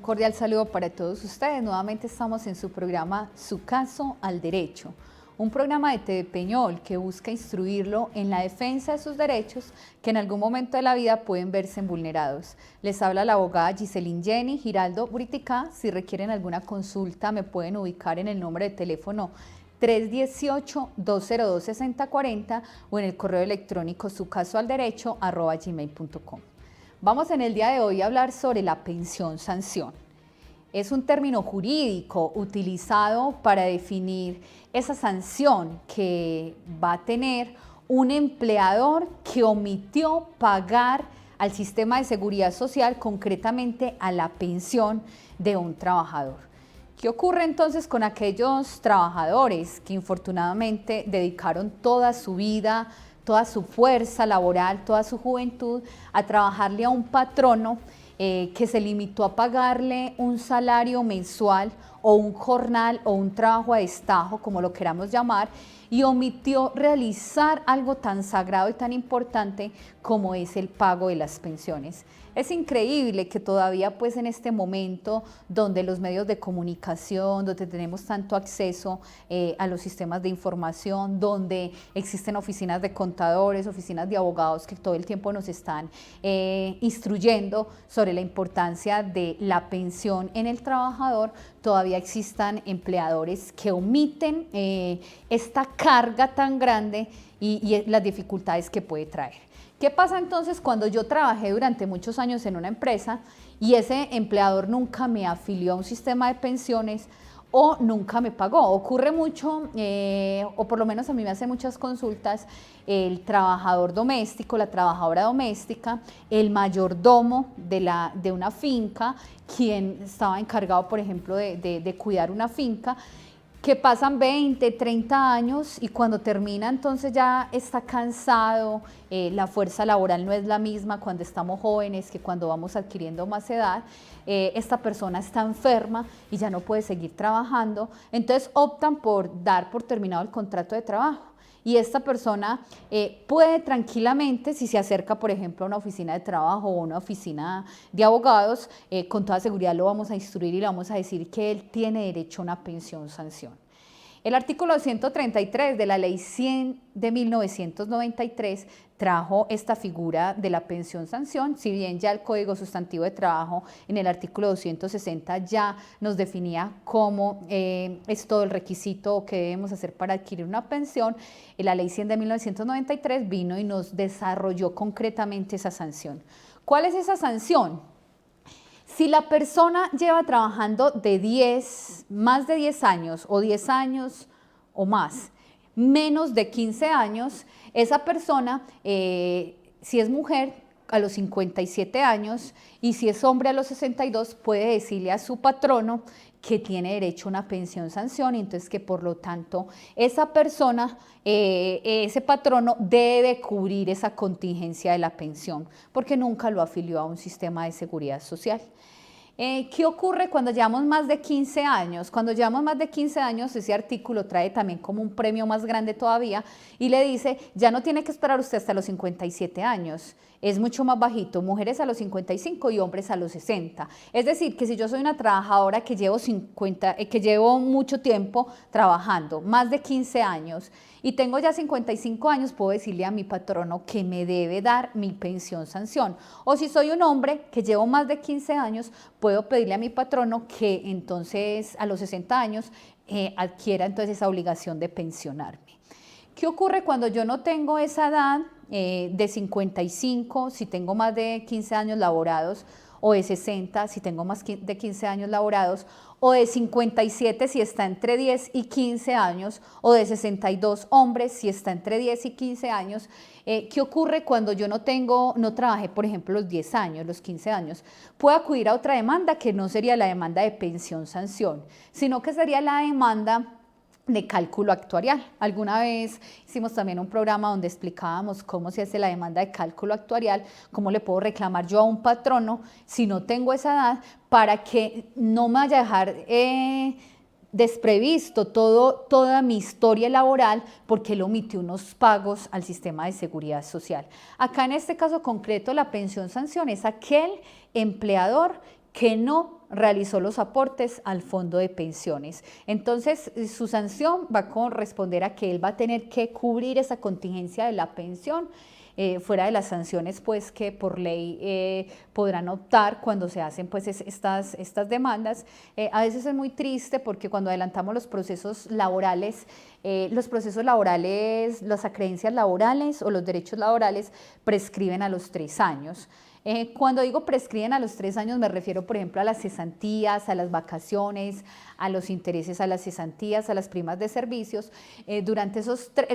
cordial saludo para todos ustedes. Nuevamente estamos en su programa Su Caso al Derecho, un programa de TV Peñol que busca instruirlo en la defensa de sus derechos que en algún momento de la vida pueden verse vulnerados. Les habla la abogada Giselin Jenny Giraldo Buritica. Si requieren alguna consulta me pueden ubicar en el número de teléfono 318-202-6040 o en el correo electrónico sucasoalderecho@gmail.com. Vamos en el día de hoy a hablar sobre la pensión sanción. Es un término jurídico utilizado para definir esa sanción que va a tener un empleador que omitió pagar al sistema de seguridad social, concretamente a la pensión de un trabajador. ¿Qué ocurre entonces con aquellos trabajadores que infortunadamente dedicaron toda su vida, toda su fuerza laboral, toda su juventud a trabajarle a un patrono que se limitó a pagarle un salario mensual o un jornal o un trabajo a destajo, como lo queramos llamar, y omitió realizar algo tan sagrado y tan importante como es el pago de las pensiones? Es increíble que todavía pues en este momento donde los medios de comunicación, donde tenemos tanto acceso a los sistemas de información, donde existen oficinas de contadores, oficinas de abogados que todo el tiempo nos están instruyendo sobre la importancia de la pensión en el trabajador, todavía existan empleadores que omiten esta carga tan grande y las dificultades que puede traer. ¿Qué pasa entonces cuando yo trabajé durante muchos años en una empresa y ese empleador nunca me afilió a un sistema de pensiones o nunca me pagó? Ocurre mucho, o por lo menos a mí me hace muchas consultas, el trabajador doméstico, la trabajadora doméstica, el mayordomo de una finca, quien estaba encargado, por ejemplo, de cuidar una finca, que pasan 20, 30 años y cuando termina entonces ya está cansado, la fuerza laboral no es la misma cuando estamos jóvenes que cuando vamos adquiriendo más edad, esta persona está enferma y ya no puede seguir trabajando, entonces optan por dar por terminado el contrato de trabajo. Y esta persona puede tranquilamente, si se acerca, por ejemplo, a una oficina de trabajo o una oficina de abogados, con toda seguridad lo vamos a instruir y le vamos a decir que él tiene derecho a una pensión sanción. El artículo 133 de la Ley 100 de 1993 trajo esta figura de la pensión sanción, si bien ya el Código Sustantivo de Trabajo en el artículo 260 ya nos definía cómo es todo el requisito que debemos hacer para adquirir una pensión. La Ley 100 de 1993 vino y nos desarrolló concretamente esa sanción. ¿Cuál es esa sanción? Si la persona lleva trabajando más de 10 años o 10 años o más, menos de 15 años, esa persona, si es mujer, a los 57 años y si es hombre a los 62, puede decirle a su patrono que tiene derecho a una pensión sanción y entonces que por lo tanto esa persona, ese patrono debe cubrir esa contingencia de la pensión porque nunca lo afilió a un sistema de seguridad social. ¿Qué ocurre cuando llevamos más de 15 años? Cuando llevamos más de 15 años, ese artículo trae también como un premio más grande todavía y le dice, ya no tiene que esperar usted hasta los 57 años, es mucho más bajito, mujeres a los 55 y hombres a los 60. Es decir, que si yo soy una trabajadora que llevo mucho tiempo trabajando, más de 15 años, y tengo ya 55 años, puedo decirle a mi patrono que me debe dar mi pensión sanción. O si soy un hombre que llevo más de 15 años, puedo pedirle a mi patrono que entonces a los 60 años adquiera entonces esa obligación de pensionarme. ¿Qué ocurre cuando yo no tengo esa edad de 55, si tengo más de 15 años laborados, o de 60 si tengo más de 15 años laborados, o de 57 si está entre 10 y 15 años, o de 62 hombres si está entre 10 y 15 años? ¿Qué ocurre cuando yo no trabajé, por ejemplo, los 10 años, los 15 años? Puedo acudir a otra demanda que no sería la demanda de pensión sanción, sino que sería la demanda de cálculo actuarial. Alguna vez hicimos también un programa donde explicábamos cómo se hace la demanda de cálculo actuarial, cómo le puedo reclamar yo a un patrono si no tengo esa edad para que no me vaya a dejar desprevisto toda mi historia laboral porque él omitió unos pagos al sistema de seguridad social. Acá en este caso concreto la pensión sanción es aquel empleador que no realizó los aportes al fondo de pensiones. Entonces, su sanción va a corresponder a que él va a tener que cubrir esa contingencia de la pensión, fuera de las sanciones pues que por ley podrán optar cuando se hacen pues estas demandas. A veces es muy triste porque cuando adelantamos los procesos laborales, las acreencias laborales o los derechos laborales prescriben a los 3 años. Cuando digo prescriben a los 3 años me refiero, por ejemplo, a las cesantías, a las vacaciones, a los intereses a las cesantías, a las primas de servicios. Durante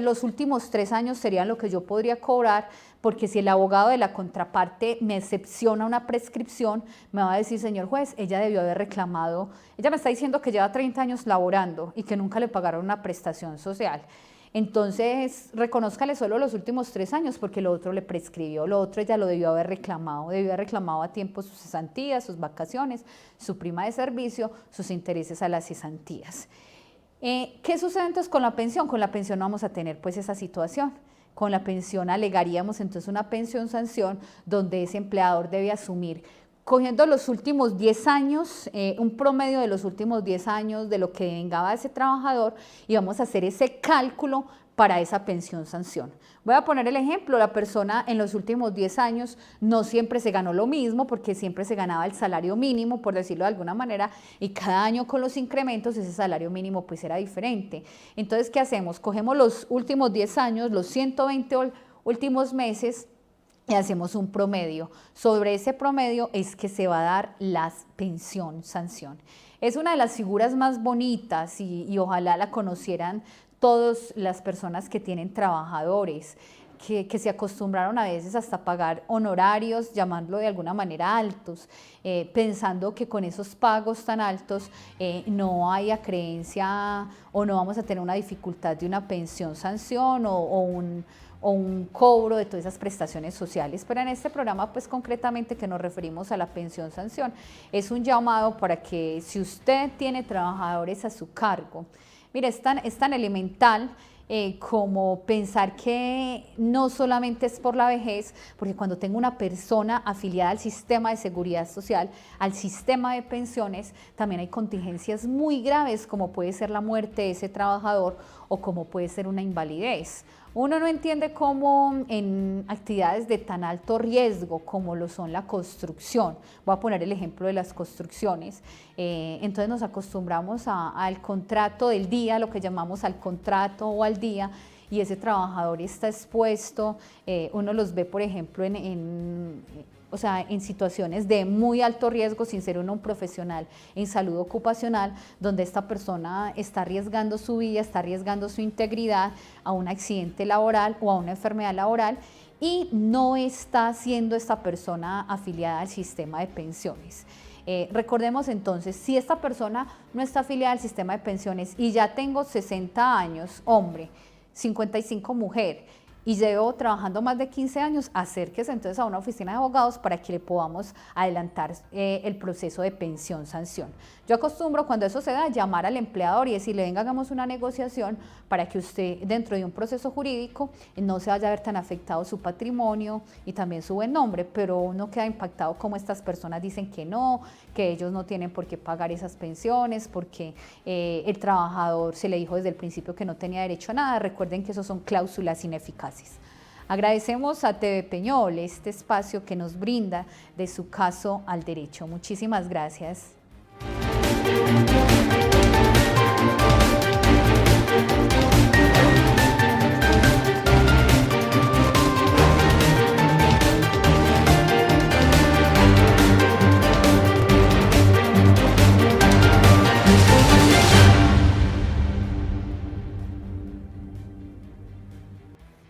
los últimos 3 años serían lo que yo podría cobrar, porque si el abogado de la contraparte me excepciona una prescripción, me va a decir, señor juez, ella debió haber reclamado, ella me está diciendo que lleva 30 años laborando y que nunca le pagaron una prestación social. Entonces, reconózcale solo los últimos 3 años porque lo otro le prescribió, lo otro ella lo debió haber reclamado a tiempo sus cesantías, sus vacaciones, su prima de servicio, sus intereses a las cesantías. ¿Qué sucede entonces con la pensión? Con la pensión no vamos a tener pues esa situación. Con la pensión alegaríamos entonces una pensión sanción donde ese empleador debe asumir, cogiendo los últimos 10 años, un promedio de los últimos 10 años de lo que vengaba ese trabajador y vamos a hacer ese cálculo para esa pensión sanción. Voy a poner el ejemplo, la persona en los últimos 10 años no siempre se ganó lo mismo porque siempre se ganaba el salario mínimo, por decirlo de alguna manera, y cada año con los incrementos ese salario mínimo pues era diferente. Entonces, ¿qué hacemos? Cogemos los últimos 10 años, los 120 últimos meses, y hacemos un promedio. Sobre ese promedio es que se va a dar la pensión sanción. Es una de las figuras más bonitas y ojalá la conocieran todas las personas que tienen trabajadores, que se acostumbraron a veces hasta pagar honorarios, llamarlo de alguna manera altos, pensando que con esos pagos tan altos no hay acreencia o no vamos a tener una dificultad de una pensión sanción o un cobro de todas esas prestaciones sociales. Pero en este programa, pues concretamente que nos referimos a la pensión sanción, es un llamado para que si usted tiene trabajadores a su cargo, mire, es tan elemental como pensar que no solamente es por la vejez, porque cuando tengo una persona afiliada al sistema de seguridad social, al sistema de pensiones, también hay contingencias muy graves como puede ser la muerte de ese trabajador o como puede ser una invalidez. Uno no entiende cómo en actividades de tan alto riesgo como lo son la construcción, voy a poner el ejemplo de las construcciones, entonces nos acostumbramos al contrato del día, lo que llamamos al contrato o al día, y ese trabajador está expuesto, uno los ve por ejemplo en situaciones de muy alto riesgo sin ser uno un profesional en salud ocupacional, donde esta persona está arriesgando su vida, está arriesgando su integridad a un accidente laboral o a una enfermedad laboral y no está siendo esta persona afiliada al sistema de pensiones. Recordemos entonces, si esta persona no está afiliada al sistema de pensiones y ya tengo 60 años, hombre, 55 mujer, y llevo trabajando más de 15 años, acérquese entonces a una oficina de abogados para que le podamos adelantar el proceso de pensión sanción. Yo acostumbro cuando eso se da llamar al empleador y decirle, venga, hagamos una negociación para que usted dentro de un proceso jurídico no se vaya a ver tan afectado su patrimonio y también su buen nombre, pero uno queda impactado como estas personas dicen que ellos no tienen por qué pagar esas pensiones, porque el trabajador se le dijo desde el principio que no tenía derecho a nada. Recuerden que eso son cláusulas ineficaces. Agradecemos a TV Peñol este espacio que nos brinda de su caso al derecho. Muchísimas gracias.